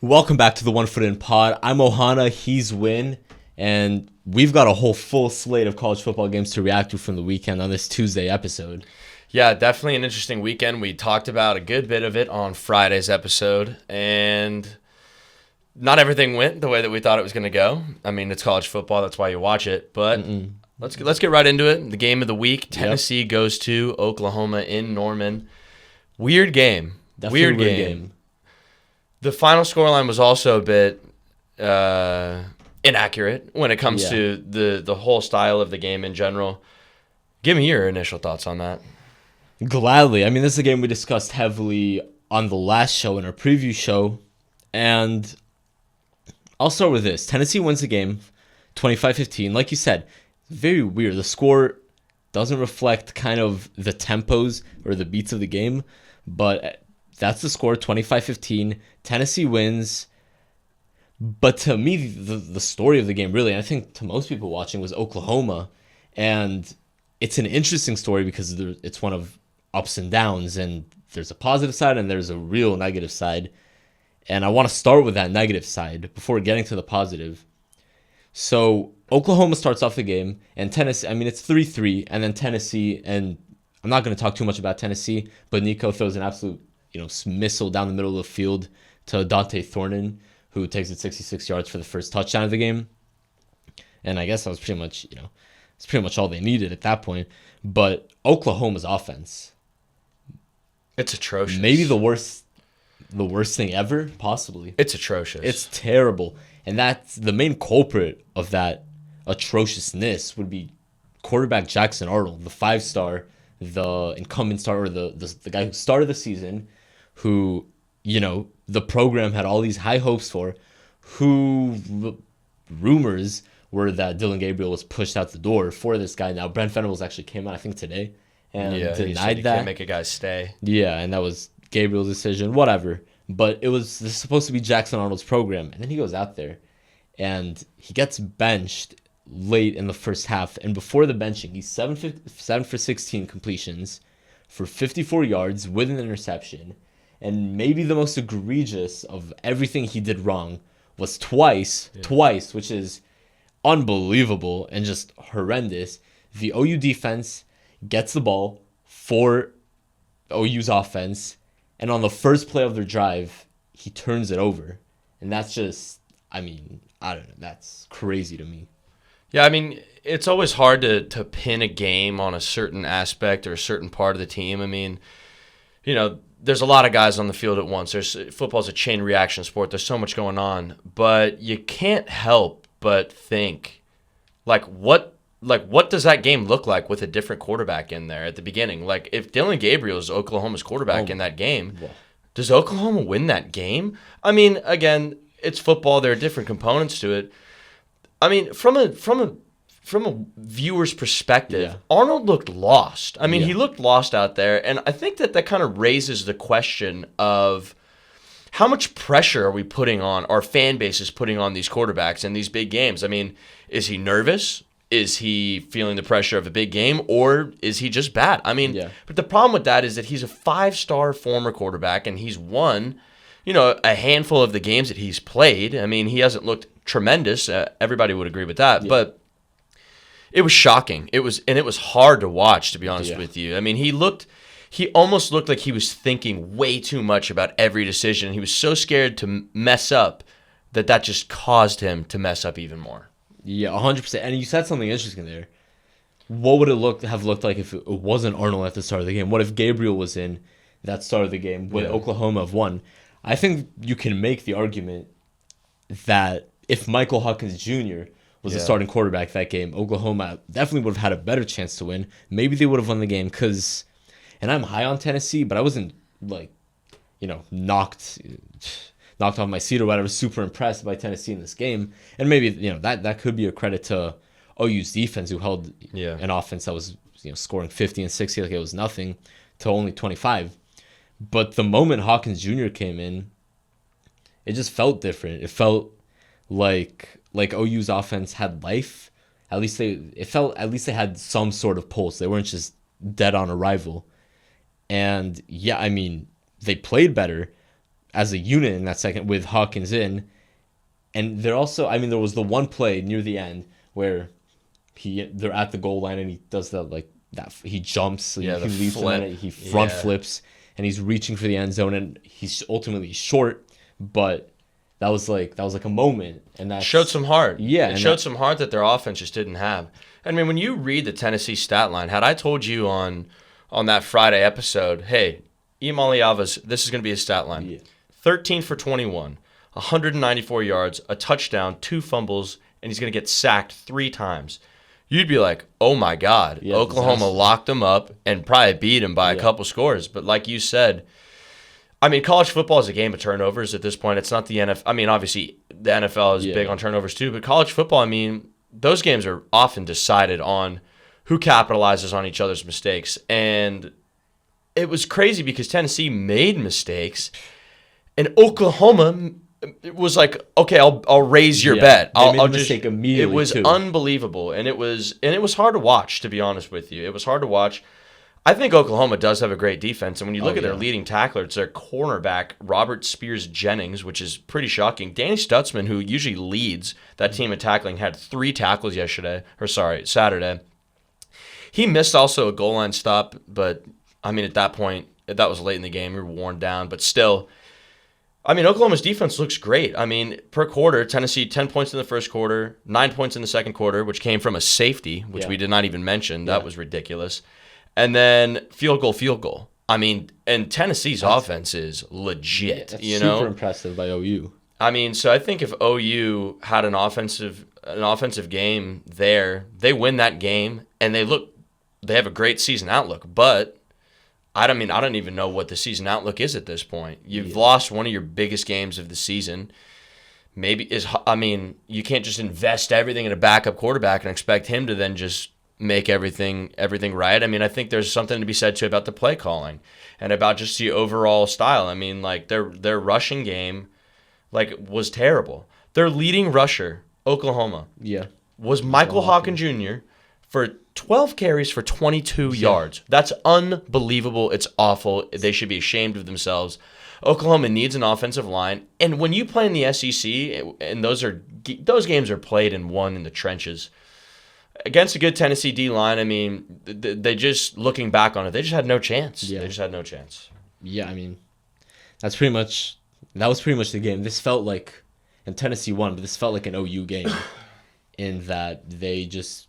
Welcome back to the One Foot In Pod. I'm Ohana, he's Winn, and we've got a whole full slate of college football games to react to from the weekend on this Tuesday episode. Yeah, definitely an interesting weekend. We talked about a good bit of it on Friday's episode, and not everything went the way that we thought it was going to go. I mean, it's college football, that's why you watch it, but let's get right into it. The game of the week, Tennessee goes to Oklahoma in Norman. Weird game. Definitely Weird game. The final scoreline was also a bit inaccurate when it comes to the whole style of the game in general. Give me your initial thoughts on that. Gladly. I mean, this is a game we discussed heavily on the last show, in our preview show, and I'll start with this. Tennessee wins the game 25-15. Like you said, very weird. The score doesn't reflect kind of the tempos or the beats of the game, but that's the score, 25-15. Tennessee wins. But to me, the story of the game, really, and I think to most people watching, was Oklahoma. And it's an interesting story because it's one of ups and downs, and there's a positive side and there's a real negative side. And I want to start with that negative side before getting to the positive. So Oklahoma starts off the game, and Tennessee, I mean, it's 3-3, and then Tennessee, and I'm not going to talk too much about Tennessee, but Nico throws an absolute missile down the middle of the field to Dante Thornton, who takes it 66 yards for the first touchdown of the game. And I guess that was pretty much all they needed at that point. But Oklahoma's offense, it's atrocious. Maybe the worst thing ever, possibly. It's atrocious. It's terrible. And that's the main culprit of that atrociousness would be quarterback Jackson Arnold, the 5-star, the incumbent starter, the guy who started the season, who, the program had all these high hopes for, who rumors were that Dylan Gabriel was pushed out the door for this guy. Now, Brent Venables actually came out, I think, today, and denied that. Can't make a guy stay. Yeah, and that was Gabriel's decision, whatever. But this is supposed to be Jackson Arnold's program, and then he goes out there, and he gets benched late in the first half, and before the benching, he's 7 for 16 completions for 54 yards with an interception. And maybe the most egregious of everything he did wrong was twice, which is unbelievable and just horrendous. The OU defense gets the ball for OU's offense, and on the first play of their drive, he turns it over. And that's just, I don't know, that's crazy to me. Yeah, I mean, it's always hard to pin a game on a certain aspect or a certain part of the team. I mean, there's a lot of guys on the field at once. Football's a chain reaction sport. There's so much going on. But you can't help but think, what does that game look like with a different quarterback in there at the beginning? Like, if Dylan Gabriel is Oklahoma's quarterback in that game, does Oklahoma win that game? I mean, again, it's football. There are different components to it. I mean, from a viewer's perspective, Arnold looked lost. I mean, he looked lost out there, and I think that kind of raises the question of how much pressure are we putting on, our fan base is putting on these quarterbacks in these big games. I mean, is he nervous? Is he feeling the pressure of a big game, or is he just bad? I mean, but the problem with that is that he's a 5-star former quarterback, and he's won, a handful of the games that he's played. I mean, he hasn't looked tremendous. Everybody would agree with that, but it was shocking. It was hard to watch, to be honest with you. I mean, he almost looked like he was thinking way too much about every decision. He was so scared to mess up that just caused him to mess up even more. Yeah, 100%. And you said something interesting there. What would it have looked like if it wasn't Arnold at the start of the game? What if Gabriel was in that start of the game when Oklahoma have won? I think you can make the argument that if Michael Hawkins Jr. was the starting quarterback that game, Oklahoma definitely would have had a better chance to win. Maybe they would have won the game because, and I'm high on Tennessee, but I wasn't knocked off my seat or whatever, super impressed by Tennessee in this game. And maybe, that could be a credit to OU's defense, who held an offense that was, scoring 50 and 60 like it was nothing to only 25. But the moment Hawkins Jr. came in, it just felt different. It felt like OU's offense had life. At least they had some sort of pulse. They weren't just dead on arrival. And I mean, they played better. as a unit in that second with Hawkins in. And they're also, I mean, there was the one play near the end where they're at the goal line and he does that he jumps, he leaps them in it, he front flips, and he's reaching for the end zone, and he's ultimately short, but that was like a moment, and that showed some heart. Yeah, it showed some heart that their offense just didn't have. I mean, when you read the Tennessee stat line, had I told you on that Friday episode, hey, Imaliava's, this is going to be his stat line, 13 for 21, 194 yards, a touchdown, 2 fumbles, and he's going to get sacked 3 times. You'd be like, oh, my God, Oklahoma locked them up and probably beat them by a couple scores. But like you said, I mean, college football is a game of turnovers at this point. It's not the NFL. I mean, obviously, the NFL is big on turnovers too. But college football, I mean, those games are often decided on who capitalizes on each other's mistakes. And it was crazy because Tennessee made mistakes, and Oklahoma – it was like, okay, I'll raise your bet. I'll just take immediately. It was unbelievable, and it was hard to watch. To be honest with you, it was hard to watch. I think Oklahoma does have a great defense, and when you look at their leading tackler, it's their cornerback Robert Spears Jennings, which is pretty shocking. Danny Stutzman, who usually leads that team in tackling, had 3 tackles Saturday. He missed also a goal line stop, but I mean at that point that was late in the game. We were worn down, but still. I mean, Oklahoma's defense looks great. I mean, per quarter, Tennessee 10 points in the first quarter, 9 points in the second quarter, which came from a safety, which we did not even mention. That was ridiculous. And then field goal. I mean, and Tennessee's offense is legit. That's super impressive by OU. I mean, so I think if OU had an offensive game there, they win that game, and they have a great season outlook, but I don't even know what the season outlook is at this point. You've lost one of your biggest games of the season. You can't just invest everything in a backup quarterback and expect him to then just make everything right. I mean, I think there's something to be said too about the play calling and about just the overall style. I mean, like their rushing game, was terrible. Their leading rusher, Oklahoma, was Michael Hawkins Jr. for 12 carries for 22 yards. That's unbelievable. It's awful. They should be ashamed of themselves. Oklahoma needs an offensive line. And when you play in the SEC, and those games are played and won in the trenches, against a good Tennessee D-line, I mean, they just, looking back on it, they just had no chance. Yeah. They just had no chance. Yeah, I mean, that was pretty much the game. This felt like, and Tennessee won, but this felt like an OU game in that they just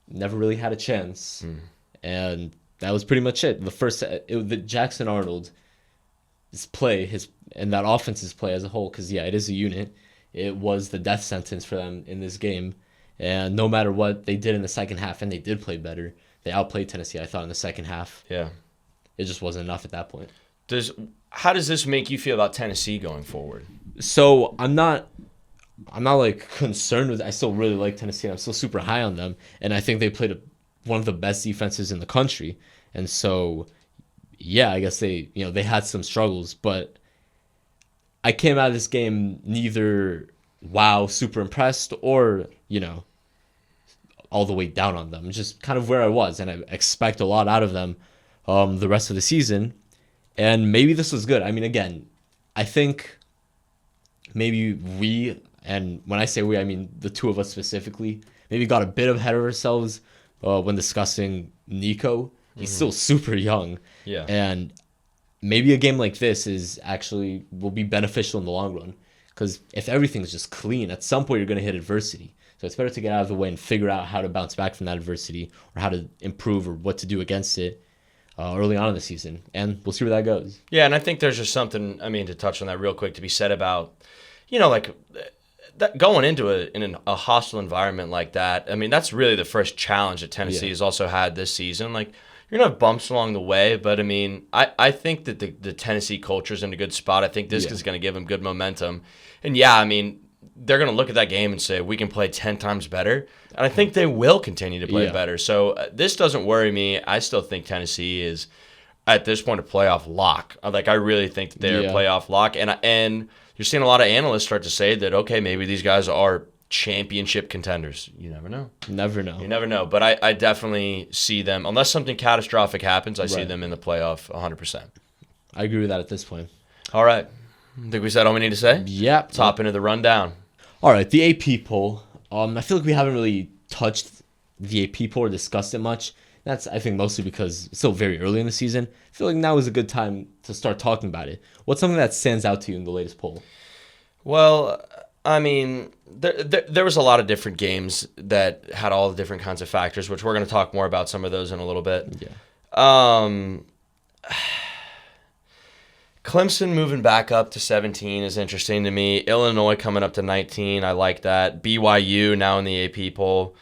never really had a chance, and that was pretty much it. The Jackson Arnold, and that offense's play as a whole, because it is a unit. It was the death sentence for them in this game, and no matter what they did in the second half, and they did play better. They outplayed Tennessee, I thought, in the second half. Yeah, it just wasn't enough at that point. How does this make you feel about Tennessee going forward? So I'm not concerned with it. I still really like Tennessee. I'm still super high on them, and I think they played one of the best defenses in the country. And so, I guess they had some struggles, but I came out of this game neither super impressed or all the way down on them. Just kind of where I was, and I expect a lot out of them the rest of the season. And maybe this was good. I mean, again, I think maybe we. And when I say we, I mean the two of us specifically, maybe got a bit ahead of ourselves when discussing Nico. He's still super young. Yeah. And maybe a game like this will be beneficial in the long run. Because if everything's just clean, at some point you're going to hit adversity. So it's better to get out of the way and figure out how to bounce back from that adversity or how to improve or what to do against it early on in the season. And we'll see where that goes. Yeah, and I think there's just something, to touch on that real quick, to be said about, that going into a hostile environment like that. I mean, that's really the first challenge that Tennessee has also had this season. Like, you're going to have bumps along the way, but I mean, I think that the Tennessee culture is in a good spot. I think this is going to give them good momentum. And I mean, they're going to look at that game and say, we can play 10 times better. And I think they will continue to play better. So this doesn't worry me. I still think Tennessee is, at this point, a playoff lock. I really think that they're a playoff lock. And you're seeing a lot of analysts start to say that, okay, maybe these guys are championship contenders. You never know. You never know. But I definitely see them, unless something catastrophic happens, I see them in the playoff 100%. I agree with that at this point. All right. I think we said all we need to say. Yep. Let's hop into the rundown. All right, the AP poll. I feel like we haven't really touched the AP poll or discussed it much. That's, I think, mostly because it's still very early in the season. I feel like now is a good time to start talking about it. What's something that stands out to you in the latest poll? Well, I mean, there was a lot of different games that had all the different kinds of factors, which we're going to talk more about some of those in a little bit. Yeah. Clemson moving back up to 17 is interesting to me. Illinois coming up to 19. I like that. BYU now in the AP poll.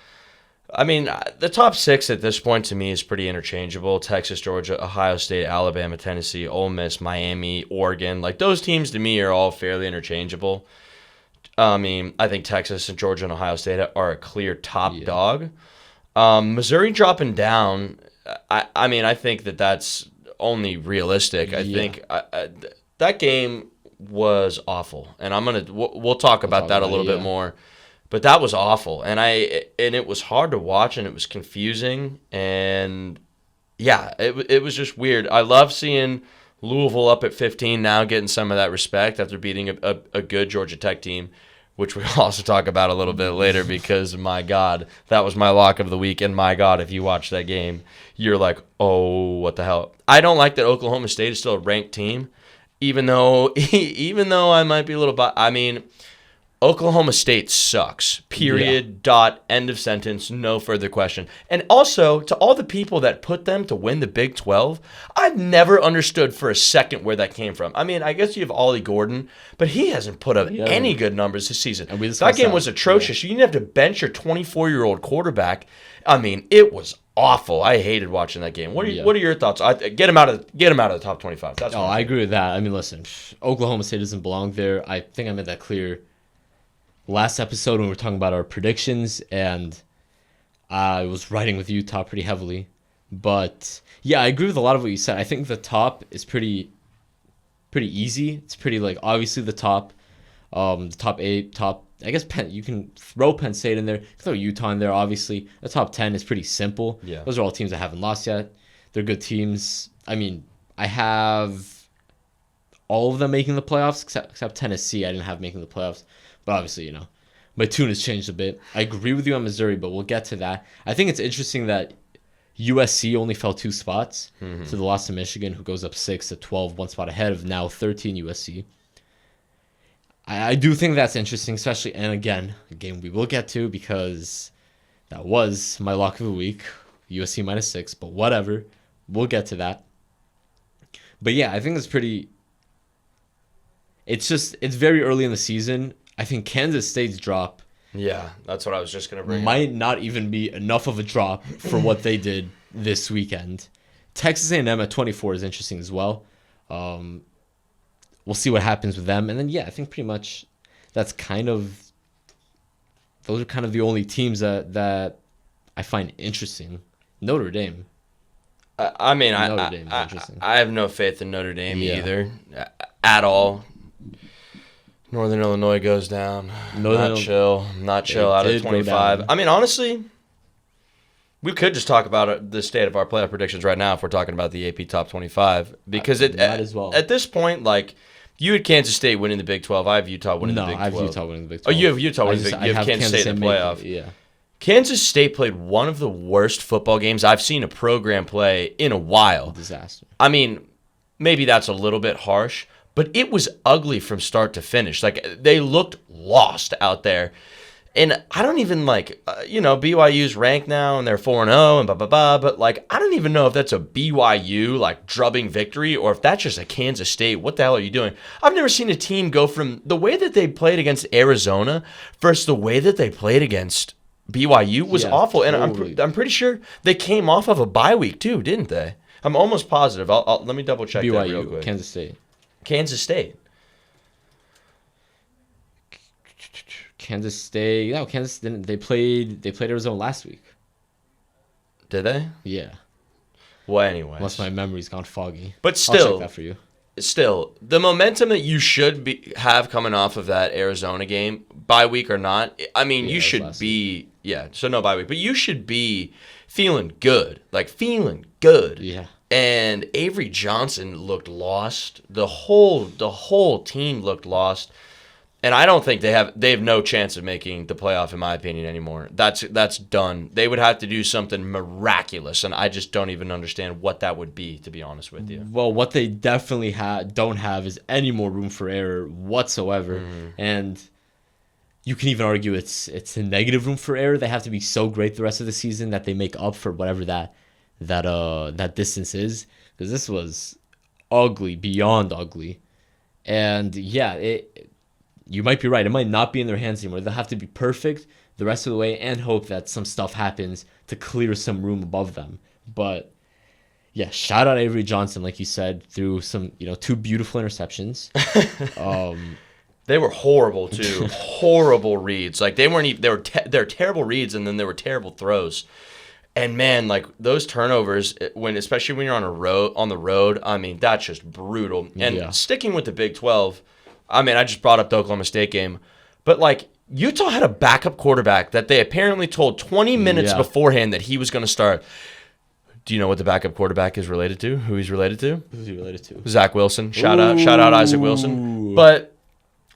I mean, the top 6 at this point to me is pretty interchangeable. Texas, Georgia, Ohio State, Alabama, Tennessee, Ole Miss, Miami, Oregon. Like, those teams to me are all fairly interchangeable. I mean, I think Texas and Georgia and Ohio State are a clear top dog. Missouri dropping down, I mean, I think that's only realistic. I think that game was awful, and we'll talk about that a little bit more. But that was awful, and it was hard to watch, and it was confusing, and yeah, it was just weird. I love seeing Louisville up at 15 now, getting some of that respect after beating a good Georgia Tech team, which we'll also talk about a little bit later because, my God, that was my lock of the week. And, my God, if you watch that game, you're like, oh, what the hell. I don't like that Oklahoma State is still a ranked team, even though I might be a little – I mean, Oklahoma State sucks, period, dot, end of sentence, no further question. And also, to all the people that put them to win the Big 12, I've never understood for a second where that came from. I mean, I guess you have Ollie Gordon, but he hasn't put up any good numbers this season. That game was atrocious. Yeah. You didn't have to bench your 24-year-old quarterback. I mean, it was awful. I hated watching that game. What are your thoughts? Get him out of the top 25. That's I agree with that. I mean, listen, Oklahoma State doesn't belong there. I think I made that clear last episode when we were talking about our predictions, and I was riding with Utah pretty heavily. But yeah, I agree with a lot of what you said. I think the top is pretty easy. It's pretty, like, obviously the top 8, I guess you can throw Penn State in there, you can throw Utah in there, obviously. The top 10 is pretty simple. Yeah. Those are all teams that haven't lost yet. They're good teams. I mean, I have all of them making the playoffs except Tennessee. I didn't have making the playoffs. But obviously, my tune has changed a bit. I agree with you on Missouri, but we'll get to that. I think it's interesting that USC only fell 2 spots to the loss to Michigan, who goes up 6 to 12, 1 spot ahead of now 13 USC. I do think that's interesting, especially, and again, a game we will get to because that was my lock of the week, USC -6, but whatever. We'll get to that. But yeah, I think it's pretty... It's very early in the season. I think Kansas State's drop, yeah, that's what I was just going to bring might not even be enough of a drop for what they did this weekend. Texas A&M at 24 is interesting as well. We'll see what happens with them. And then, yeah, I think pretty much those are kind of the only teams that I find interesting. Notre Dame. I mean, Notre Dame is interesting. I have no faith in Notre Dame either at all. Northern Illinois goes down. Not chill out of 25. I mean, honestly, we could just talk about the state of our playoff predictions right now if we're talking about the AP top 25. Because at this point, like, you had Kansas State winning the Big 12. I have Utah winning the Big 12. No, I have Utah winning the Big 12. Oh, you have Utah winning the Big 12. You have Kansas State in the playoff. Yeah. Kansas State played one of the worst football games I've seen a program play in a while. Disaster. I mean, maybe that's a little bit harsh, but it was ugly from start to finish. Like, they looked lost out there. And I don't even, BYU's ranked now, and they're 4-0, and blah, but, like, I don't even know if that's a BYU, like, drubbing victory, or if that's just a Kansas State. What the hell are you doing? I've never seen a team go from the way that they played against Arizona versus the way that they played against BYU was awful. Totally. And I'm pretty sure they came off of a bye week, too, didn't they? I'm almost positive. Let me double-check that real quick. Kansas State. Kansas State. Kansas State. No, Kansas didn't. They played Arizona last week. Did they? Yeah. Well, anyways. Unless my memory's gone foggy. But still, I'll check that for you. Still, the momentum that you should have coming off of that Arizona game, bye week or not, I mean, you should be, so no bye week, but you should be feeling good. Like, feeling good. Yeah. And Avery Johnson looked lost. The whole team looked lost. And I don't think they have no chance of making the playoff, in my opinion, anymore. That's done. They would have to do something miraculous, and I just don't even understand what that would be, to be honest with you. Well, what they definitely don't have is any more room for error whatsoever. And you can even argue it's a negative room for error. They have to be so great the rest of the season that they make up for whatever that distance is, because this was ugly, beyond ugly. And yeah, you might be right. It might not be in their hands anymore. They'll have to be perfect the rest of the way and hope that some stuff happens to clear some room above them. But yeah, shout out Avery Johnson, like you said, through some 2 beautiful interceptions. They were horrible too. Horrible reads. Like they weren't even. They're terrible reads, and then there were terrible throws. And man, like those turnovers, especially when you're on the road, I mean, that's just brutal. And sticking with the Big 12, I mean, I just brought up the Oklahoma State game, but like Utah had a backup quarterback that they apparently told 20 minutes beforehand that he was going to start. Do you know what the backup quarterback is related to? Who he's related to? Who's he related to? Zach Wilson. Shout out Isaac Wilson. But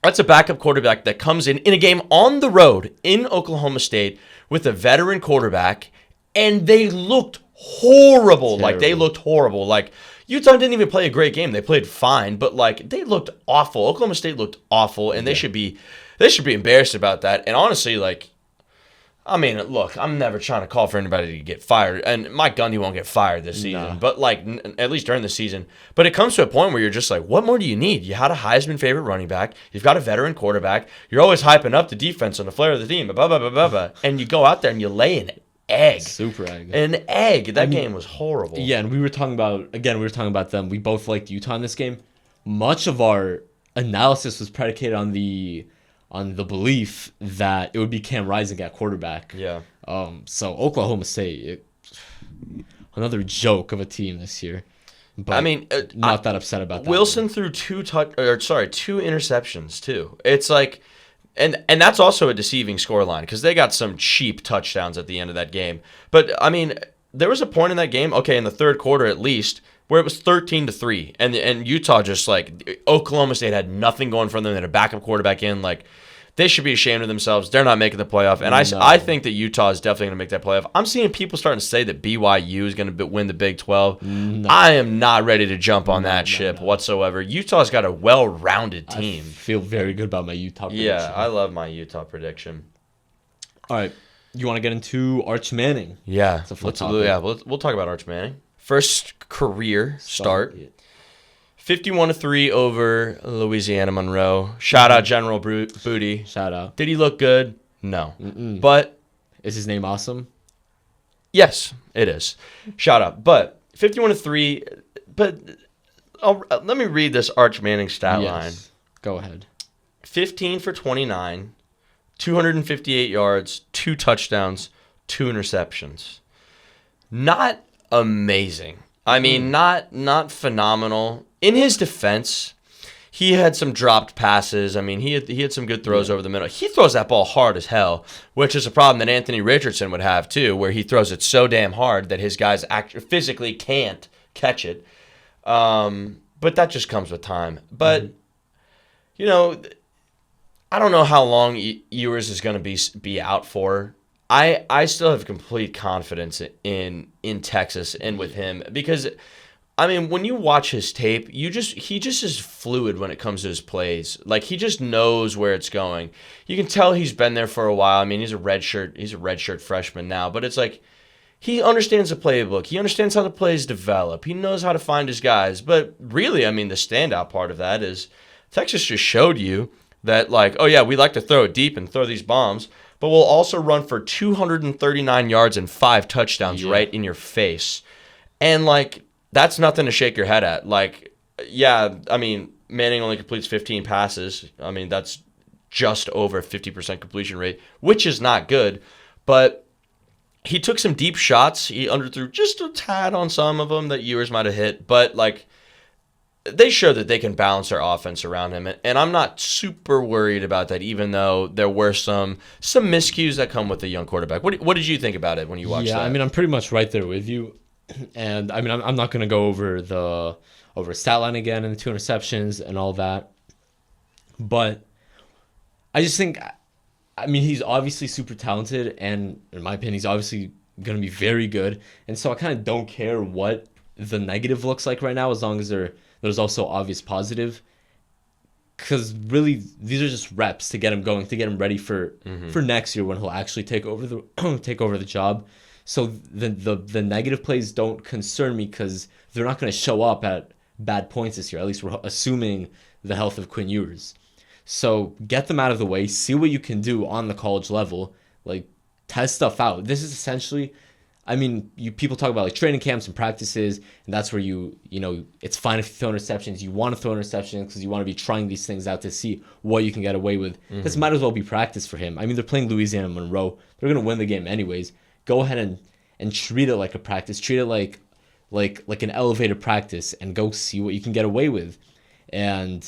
that's a backup quarterback that comes in a game on the road in Oklahoma State with a veteran quarterback. And they looked horrible. Like, they looked horrible. Like, Utah didn't even play a great game. They played fine, but, like, they looked awful. Oklahoma State looked awful, and they should be embarrassed about that. And honestly, like, I mean, look, I'm never trying to call for anybody to get fired. And Mike Gundy won't get fired this season, but, like, at least during the season. But it comes to a point where you're just like, what more do you need? You had a Heisman favorite running back. You've got a veteran quarterback. You're always hyping up the defense on the flair of the team, blah, blah, blah, blah, blah. And you go out there and you lay in it. Super egg. An egg. That game was horrible. Yeah, and we were talking about them. We both liked Utah in this game. Much of our analysis was predicated on the belief that it would be Cam Rising at quarterback. Yeah. So Oklahoma State, another joke of a team this year. But I mean, not that upset about that. Wilson threw 2 interceptions too. It's like. And that's also a deceiving scoreline because they got some cheap touchdowns at the end of that game. But, I mean, there was a point in that game, okay, in the third quarter at least, where it was 13-3. And Utah just, like, Oklahoma State had nothing going for them. They had a backup quarterback in. Like, they should be ashamed of themselves. They're not making the playoff. And I think that Utah is definitely going to make that playoff. I'm seeing people starting to say that BYU is going to win the Big 12. No. I am not ready to jump on that ship whatsoever. Utah's got a well-rounded team. I feel very good about my Utah prediction. Yeah, I love my Utah prediction. All right. You want to get into Arch Manning? Yeah. We'll talk about Arch Manning. First career start. 51-3 over Louisiana Monroe. Shout out General Booty. Shout out. Did he look good? No. But is his name awesome? Yes, it is. Shout out. But 51-3. But let me read this Arch Manning stat line. Go ahead. 15 for 29, 258 yards, 2 touchdowns, 2 interceptions. Not amazing. I mean, not phenomenal. In his defense, he had some dropped passes. I mean, he had some good throws over the middle. He throws that ball hard as hell, which is a problem that Anthony Richardson would have too, where he throws it so damn hard that his guys physically can't catch it. But that just comes with time. But, I don't know how long Ewers is going to be out for. I still have complete confidence in Texas and with him because, I mean, when you watch his tape, he just is fluid when it comes to his plays. Like, he just knows where it's going. You can tell he's been there for a while. I mean, he's a redshirt freshman now, but it's like he understands the playbook. He understands how the plays develop. He knows how to find his guys. But really, I mean, the standout part of that is Texas just showed you that, like, oh yeah, we like to throw it deep and throw these bombs, but we'll also run for 239 yards and 5 touchdowns right in your face. And, like, that's nothing to shake your head at. Like, yeah, I mean, Manning only completes 15 passes. I mean, that's just over 50% completion rate, which is not good. But he took some deep shots. He underthrew just a tad on some of them that Ewers might have hit. But, like, they show that they can balance their offense around him. And I'm not super worried about that, even though there were some miscues that come with a young quarterback. What did you think about it when you watched that? Yeah, I mean, I'm pretty much right there with you. And I mean, I'm not going to go over stat line again and the 2 interceptions and all that. But I just think, I mean, he's obviously super talented, and in my opinion, he's obviously going to be very good. And so I kind of don't care what the negative looks like right now, as long as there's also obvious positive. Because really, these are just reps to get him going, to get him ready for next year when he'll actually take over the job. So the negative plays don't concern me because they're not going to show up at bad points this year. At least we're assuming the health of Quinn Ewers. So get them out of the way, see what you can do on the college level, like test stuff out. This is essentially, I mean, people talk about like training camps and practices, and that's where you know, it's fine if you throw interceptions. You want to throw interceptions because you want to be trying these things out to see what you can get away with. This might as well be practice for him. I mean, they're playing Louisiana Monroe. They're going to win the game anyways. Go ahead and treat it like a practice. Treat it like an elevated practice and go see what you can get away with. And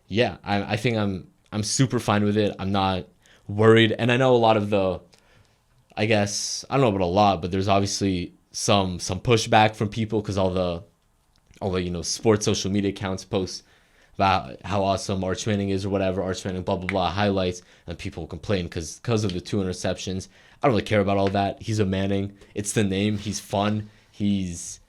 yeah, I think I'm super fine with it. I'm not worried. And I know a lot of I guess, I don't know about a lot, but there's obviously some pushback from people because all the you know, sports social media accounts post about how awesome Arch Manning is or whatever, Arch Manning blah blah blah highlights, and people complain because of the 2 interceptions. I don't really care about all that. He's a Manning. It's the name. He's fun. He's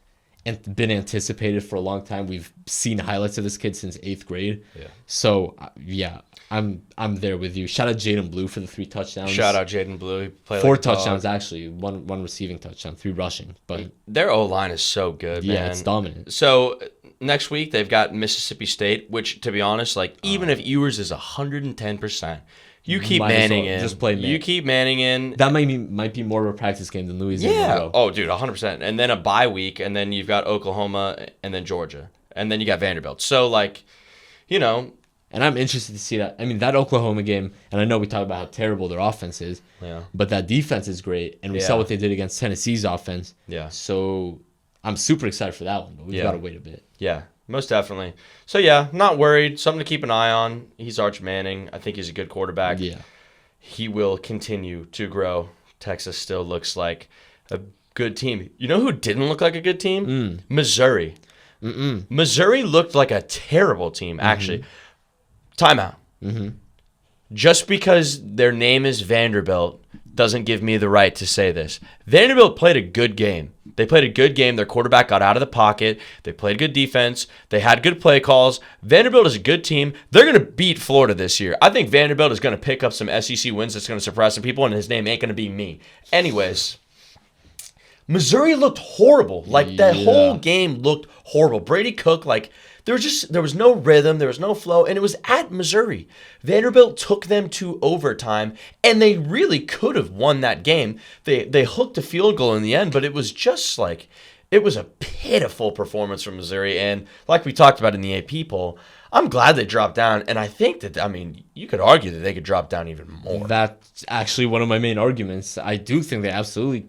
been anticipated for a long time. We've seen highlights of this kid since 8th grade. Yeah. So yeah, I'm there with you. Shout out Jaden Blue for the 3 touchdowns. Shout out Jaden Blue. He played 4 like a dog. touchdowns actually. One receiving touchdown, 3 rushing. But their O-line is so good, man. Yeah, it's dominant. So next week they've got Mississippi State, which to be honest, like even if Ewers is 110%, you keep Manning in. Just play Manning. You keep Manning in. That might be more of a practice game than Louisiana. Yeah. Oh, dude, 100%. And then a bye week, and then you've got Oklahoma, and then Georgia, and then you got Vanderbilt. So like, you know. And I'm interested to see that. I mean, that Oklahoma game, and I know we talk about how terrible their offense is, but that defense is great, and we saw what they did against Tennessee's offense. Yeah. So I'm super excited for that one, but we've got to wait a bit. Yeah, most definitely. So yeah, not worried. Something to keep an eye on. He's Arch Manning. I think he's a good quarterback. Yeah. He will continue to grow. Texas still looks like a good team. You know who didn't look like a good team? Missouri. Missouri looked like a terrible team, actually. Timeout. Just because their name is Vanderbilt doesn't give me the right to say this. Vanderbilt played a good game. They played a good game. Their quarterback got out of the pocket. They played good defense. They had good play calls. Vanderbilt is a good team. They're going to beat Florida this year. I think Vanderbilt is going to pick up some SEC wins that's going to surprise some people, and his name ain't going to be me. Anyways, Missouri looked horrible. Like, the whole game looked horrible. Brady Cook, like, there was no rhythm, there was no flow, and it was at Missouri. Vanderbilt took them to overtime, and they really could have won that game. They hooked a field goal in the end, but it was just like, it was a pitiful performance from Missouri. And like we talked about in the AP poll, I'm glad they dropped down, and I think that, I mean, you could argue that they could drop down even more. That's actually one of my main arguments. I do think they absolutely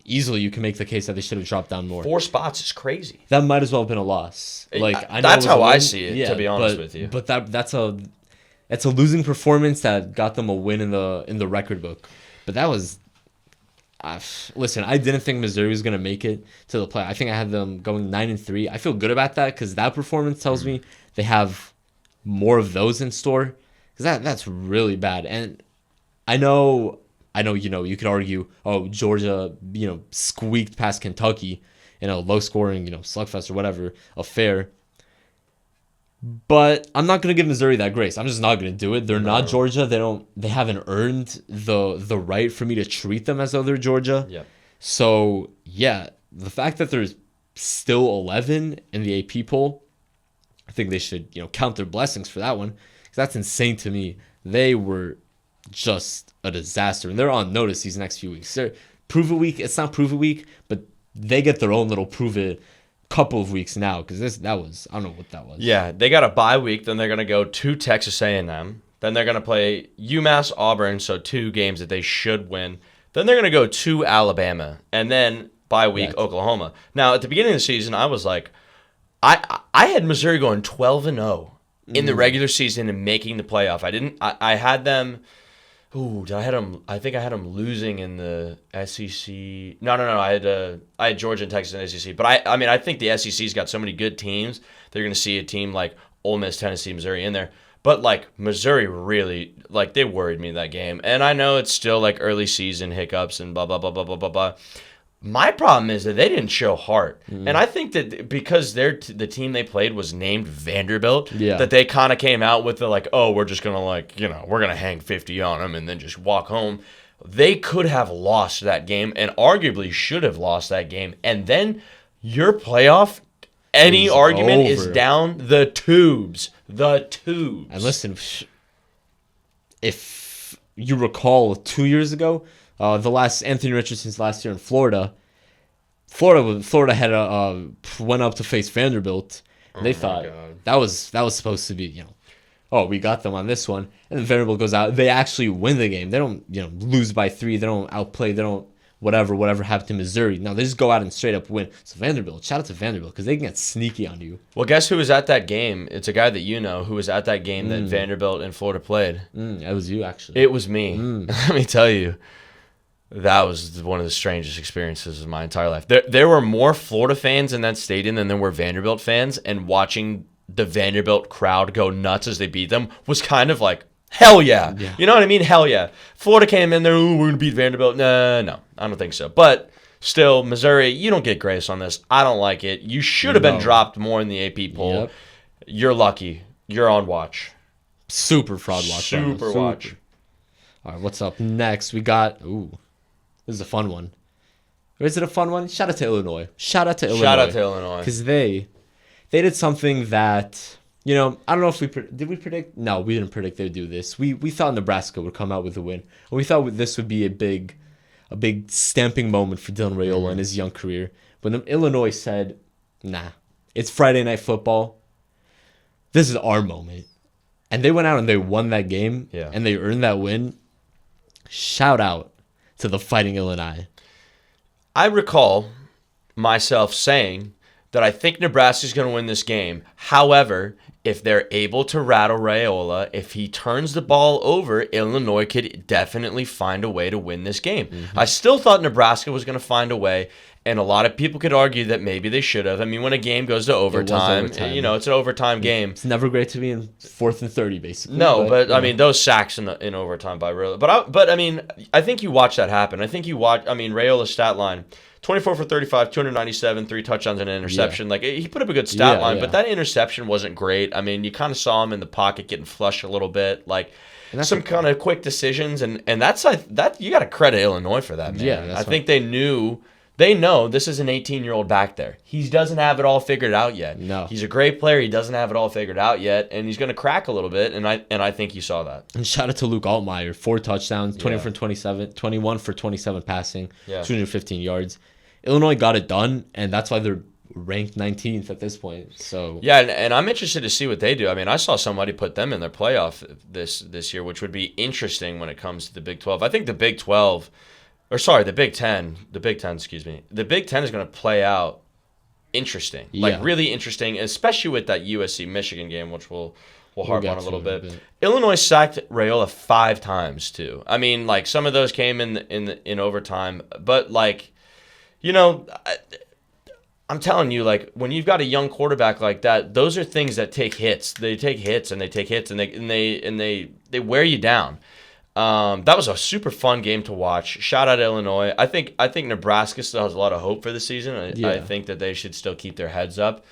easily you can make the case that they should have dropped down more. 4 spots is crazy. That might as well have been a loss. Like, I know that's how I see it, to be honest with you. But that's a losing performance that got them a win in the record book. But that was listen, I didn't think Missouri was going to make it to the play. I think I had them going 9-3. I feel good about that because that performance tells me they have more of those in store. Because that's really bad. And I know, you know, you could argue, oh, Georgia, you know, squeaked past Kentucky in a low-scoring, you know, slugfest or whatever affair. But I'm not going to give Missouri that grace. I'm just not going to do it. They're not Georgia. They haven't earned the right for me to treat them as though they're Georgia. Yeah. So, yeah, the fact that there's still 11 in the AP poll, I think they should, you know, count their blessings for that one. Because that's insane to me. They were just a disaster, and they're on notice these next few weeks. They're prove it week. It's not prove it week, but they get their own little prove it couple of weeks now because that was, I don't know what that was. Yeah, they got a bye week. Then they're gonna go to Texas A&M. Then they're gonna play UMass, Auburn. So 2 games that they should win. Then they're gonna go to Alabama, and then bye week Oklahoma. Now at the beginning of the season, I was like, I had Missouri going 12-0 in the regular season and making the playoff. I had them. Ooh, did I had him? I think I had him losing in the SEC. No. I had Georgia and Texas in the SEC. But I mean, I think the SEC's got so many good teams. They're going to see a team like Ole Miss, Tennessee, Missouri in there. But like Missouri really, like they worried me that game. And I know it's still like early season hiccups and blah blah blah blah blah blah blah. My problem is that they didn't show heart. Mm-hmm. And I think that because the team they played was named Vanderbilt, that they kind of came out with the like, oh, we're just going to like, we're going to hang 50 on them and then just walk home. They could have lost that game and arguably should have lost that game. And then your playoff, any argument is down the tubes. The tubes. And listen, if you recall 2 years ago, the last Anthony Richardson's last year in Florida had went up to face Vanderbilt, and they thought that was supposed to be we got them on this one, and then Vanderbilt goes out. They actually win the game. They don't lose by 3. They don't outplay. They don't whatever happened to Missouri. No, they just go out and straight up win. So Vanderbilt, shout out to Vanderbilt because they can get sneaky on you. Well, guess who was at that game? It's a guy that you know who was at that game that Vanderbilt and Florida played. That was you actually. It was me. Let me tell you. That was one of the strangest experiences of my entire life. There were more Florida fans in that stadium than there were Vanderbilt fans, and watching the Vanderbilt crowd go nuts as they beat them was kind of like, hell yeah. You know what I mean? Hell yeah. Florida came in there, we're going to beat Vanderbilt. No, I don't think so. But still, Missouri, you don't get grace on this. I don't like it. You should have been dropped more in the AP poll. Yep. You're lucky. You're on watch. Super fraud watch. Super watch. All right, what's up next? We got... This is a fun one. Or is it a fun one? Shout out to Illinois. Because they did something that, I don't know if did we predict? No, we didn't predict they would do this. We thought Nebraska would come out with a win. And we thought this would be a big stamping moment for Dylan Raiola in his young career. But Illinois said, nah, it's Friday Night Football. This is our moment. And they went out and they won that game. Yeah. And they earned that win. Shout out to the Fighting Illini. I recall myself saying that I think Nebraska's going to win this game. However, if they're able to rattle Raiola, if he turns the ball over, Illinois could definitely find a way to win this game. Mm-hmm. I still thought Nebraska was going to find a way, and a lot of people could argue that maybe they should have. I mean, when a game goes to overtime, it's an overtime game. It's never great to be in 4th and 30, basically. No, but I mean, those sacks in overtime by Raiola. But I mean, I think you watch that happen. Raiola's stat line, 24 for 35, 297, 3 touchdowns and an interception. Yeah. Like, he put up a good stat line, but that interception wasn't great. I mean, you kind of saw him in the pocket getting flushed a little bit. Like, some kind of quick decisions, and that's that you got to credit Illinois for that, man. Yeah, I think they knew. They know this is an 18-year-old back there. He doesn't have it all figured out yet. No. He's a great player. He doesn't have it all figured out yet, and he's going to crack a little bit, and I think you saw that. And shout out to Luke Altmaier, 4 touchdowns, 21 for 27 passing, 215 yards. Illinois got it done, and that's why they're ranked 19th at this point. So yeah, and I'm interested to see what they do. I mean, I saw somebody put them in their playoff this year, which would be interesting when it comes to the Big 12. I think the Big 10, excuse me. The Big 10 is going to play out interesting. Like, really interesting, especially with that USC Michigan game, which we'll harp on a little bit. Illinois sacked Raiola 5 times, too. I mean, like, some of those came in overtime, but, like, I'm telling you, like, when you've got a young quarterback like that, those are things that take hits. They take hits and they wear you down. That was a super fun game to watch. Shout out Illinois. I think Nebraska still has a lot of hope for the season. I think that they should still keep their heads up.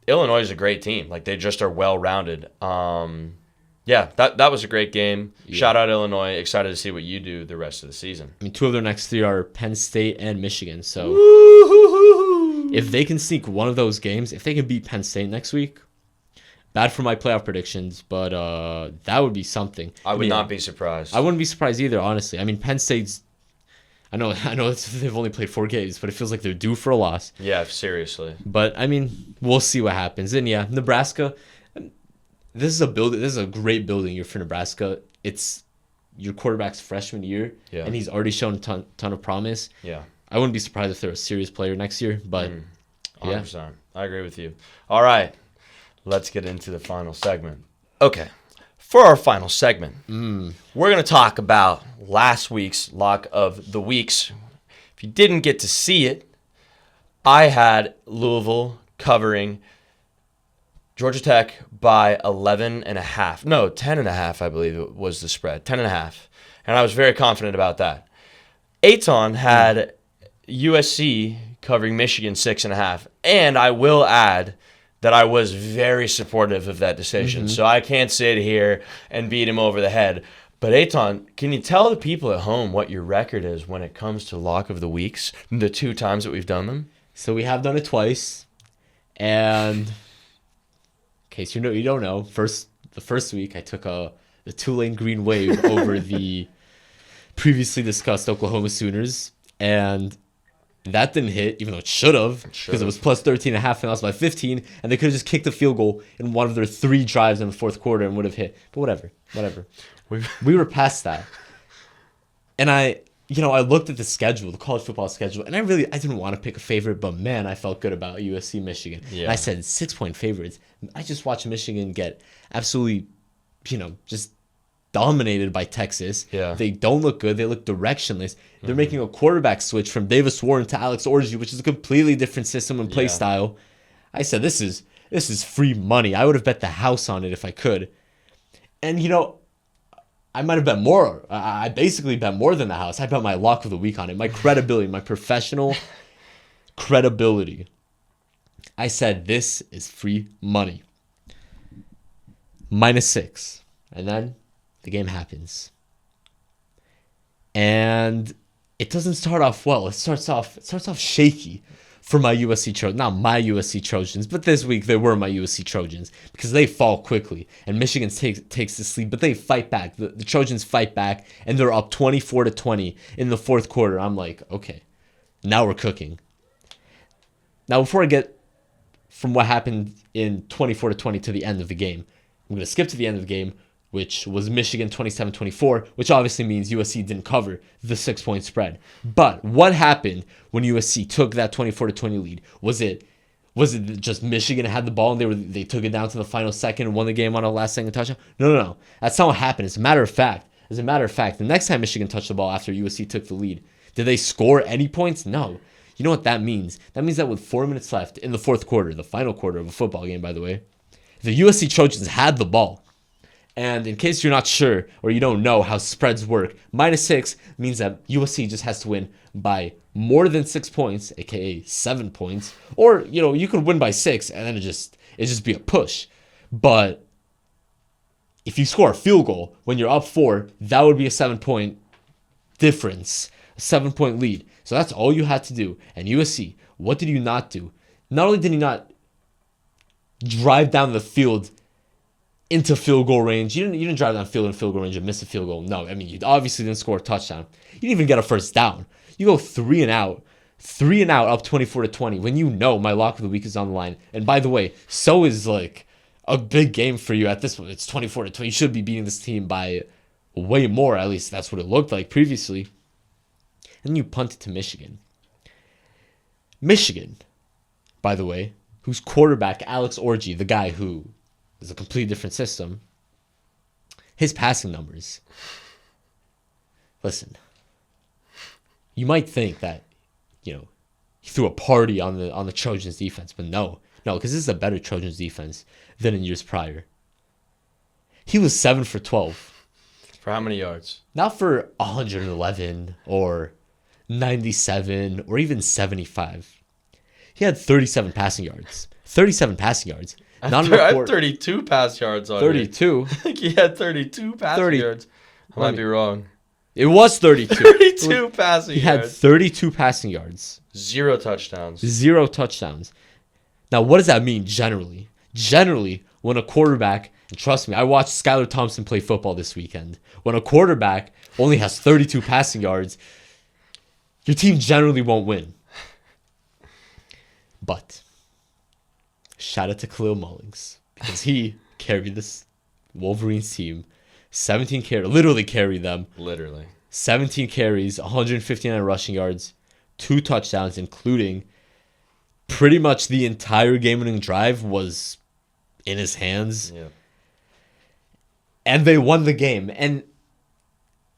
Illinois is a great team. Like, they just are well-rounded. That was a great game. Yeah. Shout out Illinois. Excited to see what you do the rest of the season. I mean, 2 of their next 3 are Penn State and Michigan. So if they can sneak one of those games, if they can beat Penn State next week, bad for my playoff predictions, but that would be something. I would not be surprised. I wouldn't be surprised either, honestly. I mean, Penn State's... I know they've only played 4 games, but it feels like they're due for a loss. Yeah, seriously. But, I mean, we'll see what happens. And, yeah, Nebraska... This is a great building year for Nebraska. It's your quarterback's freshman year, and he's already shown a ton of promise. Yeah. I wouldn't be surprised if they're a serious player next year, but 100%. Yeah. I agree with you. All right. Let's get into the final segment. Okay. For our final segment, we're going to talk about last week's lock of the weeks. If you didn't get to see it, I had Louisville covering Georgia Tech by 11.5. No, 10.5, I believe it was the spread. 10.5. And I was very confident about that. Eitan had USC covering Michigan 6.5. And I will add that I was very supportive of that decision. So I can't sit here and beat him over the head. But Eitan, can you tell the people at home what your record is when it comes to lock of the weeks, the 2 times that we've done them? So we have done it twice. And in case you don't know, the first week I took the Tulane Green Wave over the previously discussed Oklahoma Sooners. And that didn't hit, even though it should have, because it was plus 13.5 and lost by 15, and they could have just kicked the field goal in one of their 3 drives in the fourth quarter and would have hit. But whatever. We were past that. And I looked at the schedule, the college football schedule, and I didn't want to pick a favorite, but man, I felt good about USC Michigan. Yeah. And I said 6-point favorites. I just watched Michigan get absolutely, just dominated by Texas. Yeah. They don't look good. They look directionless. They're making a quarterback switch from Davis Warren to Alex Orji, which is a completely different system and play style. I said, this is free money. I would have bet the house on it if I could. And, I might have bet more. I basically bet more than the house. I bet my lock of the week on it. My credibility, my professional credibility. I said, this is free money. -6. And then the game happens. And it doesn't start off well. It starts off shaky for my USC Trojans. Not my USC Trojans, but this week they were my USC Trojans because they fall quickly. And Michigan takes the lead, but they fight back. The Trojans fight back, and they're up 24-20 in the fourth quarter. I'm like, okay, now we're cooking. Now, before I get from what happened in 24-20 to the end of the game, I'm going to skip to the end of the game, which was Michigan 27-24, which obviously means USC didn't cover the 6-point spread. But what happened when USC took that 24-20 lead? Was it just Michigan had the ball and they took it down to the final second and won the game on a last-second touchdown? No. That's not what happened. As a matter of fact, the next time Michigan touched the ball after USC took the lead, did they score any points? No. You know what that means? That means that with 4 minutes left in the fourth quarter, the final quarter of a football game, by the way, the USC Trojans had the ball. And in case you're not sure or you don't know how spreads work, -6 means that USC just has to win by more than 6 points, aka 7 points, or you could win by 6 and then it just be a push. But if you score a field goal when you're up 4, that would be a 7-point difference, a 7-point lead. So that's all you had to do. And USC, what did you not do? Not only did you not drive down the field into field goal range. You didn't drive down field in field goal range and miss a field goal. No, I mean, you obviously didn't score a touchdown. You didn't even get a first down. You go 3 and out up 24-20 when you know my lock of the week is on the line. And by the way, so is like a big game for you at this point. It's 24-20. You should be beating this team by way more. At least that's what it looked like previously. And then you punt it to Michigan. Michigan, by the way, whose quarterback, Alex Orji, the guy who is a completely different system, his passing numbers. Listen, you might think that, he threw a party on the Trojans defense, but no, because this is a better Trojans defense than in years prior. He was 7 for 12. For how many yards? Not for 111 or 97 or even 75. He had 37 passing yards. 37 passing yards. I had 32 pass yards on 32? I think he had 32 passing yards. I might be wrong. It was 32. 32 passing yards. He had 32 passing yards. 0 touchdowns. 0 touchdowns. Now, what does that mean generally? Generally, when a quarterback, and trust me, I watched Skylar Thompson play football this weekend. When a quarterback only has 32 passing yards, your team generally won't win. But shout out to Khalil Mullings because he carried this Wolverines team. 17 carries, literally carried them. Literally. 17 carries, 159 rushing yards, 2 touchdowns, including pretty much the entire game-winning drive was in his hands. Yeah. and they won the game. And,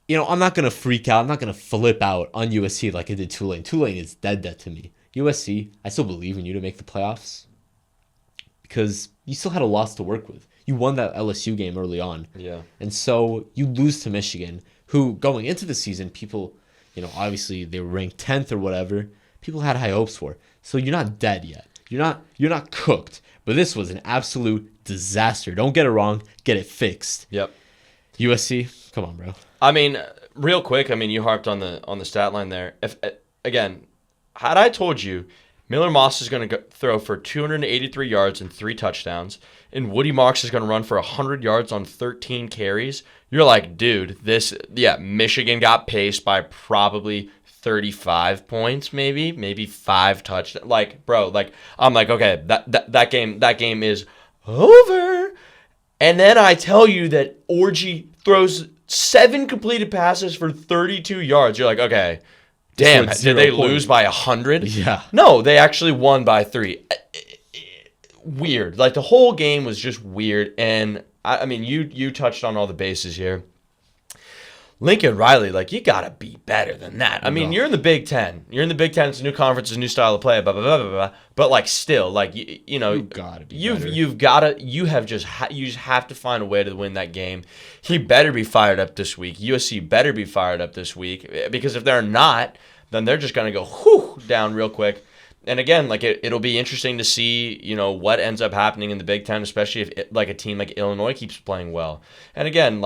I'm not going to freak out. I'm not going to flip out on USC like I did Tulane. Tulane is dead to me. USC, I still believe in you to make the playoffs because you still had a loss to work with. You won that LSU game early on. Yeah. And so you lose to Michigan, who going into the season, people, obviously they were ranked 10th or whatever. People had high hopes for. So you're not dead yet. You're not cooked. But this was an absolute disaster. Don't get it wrong. Get it fixed. Yep. USC, come on, bro. I mean, real quick, you harped on the stat line there. If again, had I told you Miller Moss is going to throw for 283 yards and 3 touchdowns, and Woody Marks is going to run for 100 yards on 13 carries, you're like, dude, Michigan got paced by probably 35 points, maybe 5 touchdowns. Like, bro, I'm like, okay, that game is over. And then I tell you that Orgy throws 7 completed passes for 32 yards. You're like, okay, damn, did they lose by 100? Yeah. No, they actually won by 3. Weird. Like, the whole game was just weird. And, you touched on all the bases here. Lincoln Riley, you got to be better than that. You're in the Big Ten. You're in the Big Ten. It's a new conference, it's a new style of play, blah, blah, blah, blah, blah. But, still, you got to be better. You just have to find a way to win that game. He better be fired up this week. USC better be fired up this week. Because if they're not, then they're just going to go down real quick. And again, it'll be interesting to see, what ends up happening in the Big Ten, especially if a team like Illinois keeps playing well. And again,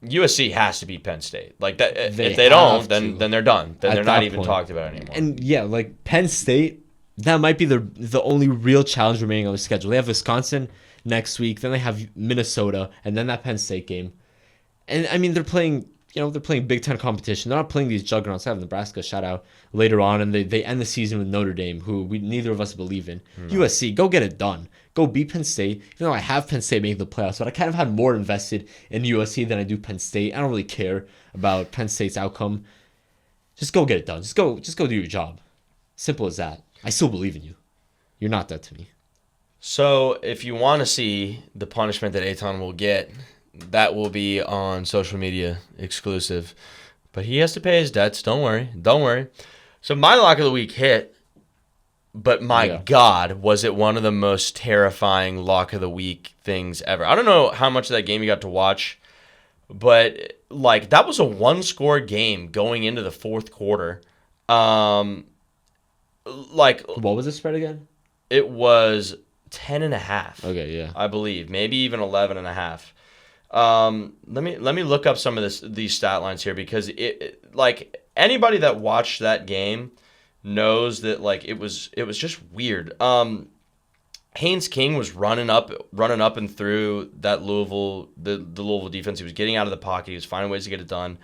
USC has to beat Penn State. That if they don't, then they're done. Then they're not even talked about anymore. And yeah, Penn State, that might be the only real challenge remaining on the schedule. They have Wisconsin next week, then they have Minnesota, and then that Penn State game. And they're playing, they're playing Big Ten competition. They're not playing these juggernauts. I have Nebraska shout out later on, and they end the season with Notre Dame, who neither of us believe in. No. USC, go get it done. Go beat Penn State. Even though I have Penn State making the playoffs, but I kind of had more invested in USC than I do Penn State. I don't really care about Penn State's outcome. Just go get it done. Just go do your job. Simple as that. I still believe in you. You're not dead to me. So if you want to see the punishment that Eitan will get, that will be on social media exclusive. But he has to pay his debts. Don't worry. So my lock of the week hit. But my God, was it one of the most terrifying lock of the week things ever. I don't know how much of that game you got to watch, but that was a 1-score game going into the fourth quarter. What was the spread again? It was 10.5. Okay, yeah. I believe. Maybe even 11.5. Let me look up some of these stat lines here because anybody that watched that game knows that it was just weird. Haynes King was running up and through that Louisville the Louisville defense. He was getting out of the pocket. He was finding ways to get it done.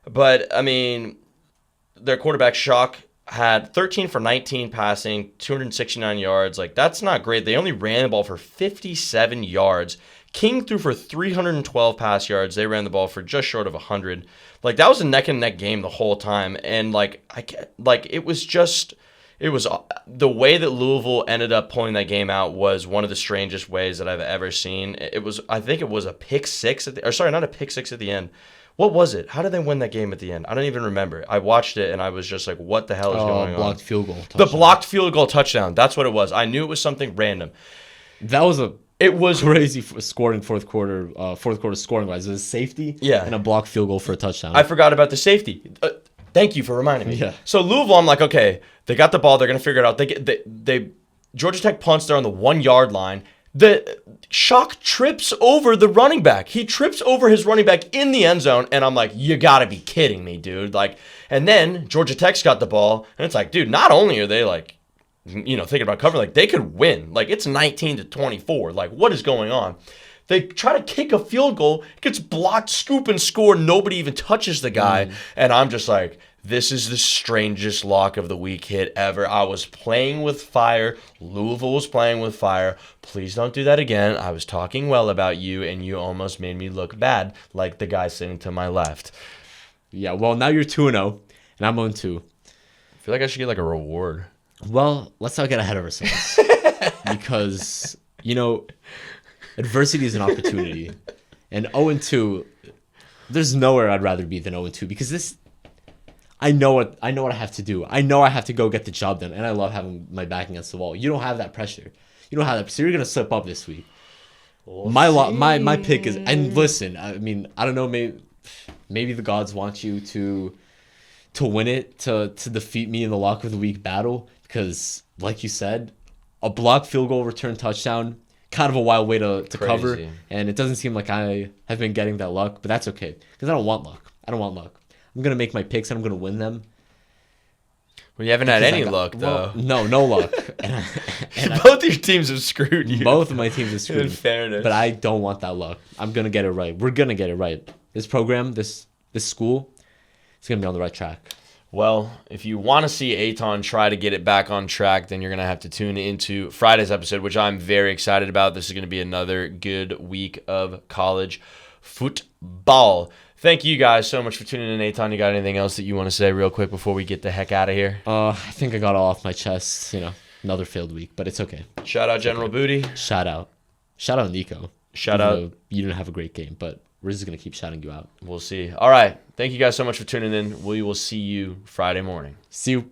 But their quarterback Shock had 13 for 19 passing, 269 yards. That's not great. They only ran the ball for 57 yards. King threw for 312 pass yards. They ran the ball for just short of 100. That was a neck and neck game the whole time. And it was the way that Louisville ended up pulling that game out was one of the strangest ways that I've ever seen. I think it was a pick six not a pick six at the end. What was it? How did they win that game at the end? I don't even remember. I watched it and I was just like, what the hell is going on? Blocked field goal touchdown. The blocked field goal touchdown. That's what it was. I knew it was something random. It was crazy scored in fourth quarter scoring wise. It was a safety and a blocked field goal for a touchdown. I forgot about the safety. Thank you for reminding me. Yeah. So Louisville, I'm like, okay, they got the ball. They're going to figure it out. They Georgia Tech punts there on the 1-yard line. The Shock trips over the running back. He trips over his running back in the end zone, and I'm like, you got to be kidding me, dude. And then Georgia Tech's got the ball, and it's like, dude, not only are they thinking about covering, they could win. It's 19-24. What is going on? They try to kick a field goal, it gets blocked, scoop and score. Nobody even touches the guy. And I'm just like, this is the strangest lock of the week hit ever. I was playing with fire. Louisville was playing with fire. Please don't do that again. I was talking well about you, and you almost made me look bad, like the guy sitting to my left. Yeah, well, now you're 2-0, and I'm 0-2. I feel like I should get a reward. Well, let's not get ahead of ourselves because, adversity is an opportunity. And 0-2, there's nowhere I'd rather be than 0-2 because this. I know what I have to do. I know I have to go get the job done, and I love having my back against the wall. You don't have that pressure. You don't have that. So you're gonna slip up this week. My pick is, and listen, I mean, I don't know, maybe the gods want you to win it, to defeat me in the lock of the week battle, because like you said, a blocked field goal return touchdown, kind of a wild way to cover, and it doesn't seem like I have been getting that luck, but that's okay, because I don't want luck. I'm gonna make my picks and I'm gonna win them. Well, you haven't had any luck, though. Well, no luck. Both your teams have screwed you. Both of my teams have screwed me. In fairness. But I don't want that luck. I'm going to get it right. We're going to get it right. This program, this school, it's going to be on the right track. Well, if you want to see Eitan try to get it back on track, then you're going to have to tune into Friday's episode, which I'm very excited about. This is going to be another good week of college football. Thank you guys so much for tuning in, Eitan. You got anything else that you want to say real quick before we get the heck out of here? I think I got all off my chest. Another failed week, but it's okay. Shout out General Booty. Shout out Nico. Shout out. You didn't have a great game, but we're just going to keep shouting you out. We'll see. All right. Thank you guys so much for tuning in. We will see you Friday morning. See you.